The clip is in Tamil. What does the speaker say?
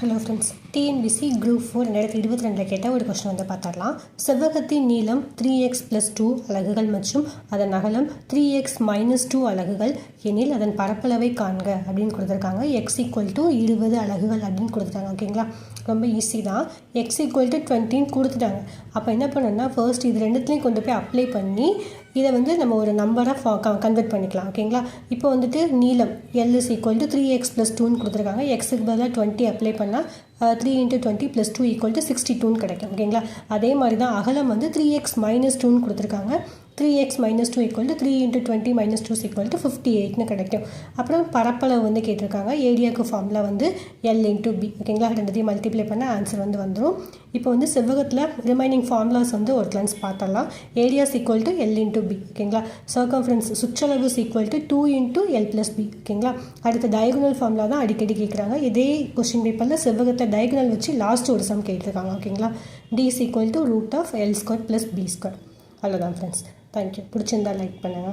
ஹலோ ஃப்ரெண்ட்ஸ், டிஎன்பிசி குரூப் 4 2022 கேட்ட ஒரு கொஸ்டின் வந்து பார்த்துடலாம். செவ்வகத்தின் நீளம் 3x+2 அலகுகள் மற்றும் அதன் அகலம் 3x-2 அலகுகள் எனில் அதன் பரப்பளவை காண்க அப்படின்னு கொடுத்துருக்காங்க. x = 20 அலகுகள் அப்படின்னு கொடுத்துட்டாங்க. ஓகேங்களா, ரொம்ப ஈஸி தான். x = 20 கொடுத்துட்டாங்க. அப்போ என்ன பண்ணணும்னா, ஃபர்ஸ்ட் இது ரெண்டுத்துலேயும் கொண்டு போய் அப்ளை பண்ணி இதை வந்து நம்ம ஒரு நம்பராக கன்வெர்ட் பண்ணிக்கலாம். ஓகேங்களா, இப்போ வந்துட்டு நீளம் L = 3x+2 கொடுத்துருக்காங்க. எக்ஸுக்கு பதிலாக 20 அப்ளை பண்ணால் 3 × 20 + 2 = 62 கிடைக்கும். ஓகேங்களா, அதே மாதிரி தான் அகலம் வந்து 3x-2 கொடுத்துருக்காங்க. 3x-2 = 3 × 20 - 2 = 58 கிடைக்கும். அப்புறம் பரப்பளவு வந்து கேட்டிருக்காங்க. ஏரியாவுக்கு ஃபார்முலா வந்து L × B. ஓகேங்களா, ரெண்டுத்தையும் மல்டிப்ளை பண்ண ஆன்சர் வந்து வந்துடும். இப்போ வந்து செவ்வகத்தில் ரிமைனிங் ஃபார்முலாஸ் வந்து ஒரு கிளான்ஸ் பார்த்தலாம். Areas = L × B. ஓகேங்களா, சர்க்கம்ஃபரன்ஸ் சுற்றளவு = 2 × L + B. ஓகேங்களா, அடுத்த டயகனல் ஃபார்முலா தான் அடிக்கடி கேட்குறாங்க. இதே கொஸ்டின் பேப்பரில் செவ்வகத்தை டயகனல் வச்சு லாஸ்ட் ஒரு சம் கேட்டிருக்காங்க. ஓகேங்களா, D = √L² + B². அவ்வளோதான் ஃப்ரெண்ட்ஸ். தேங்க்யூ. பிடிச்சிருந்தா லைக் பண்ணுங்கள்.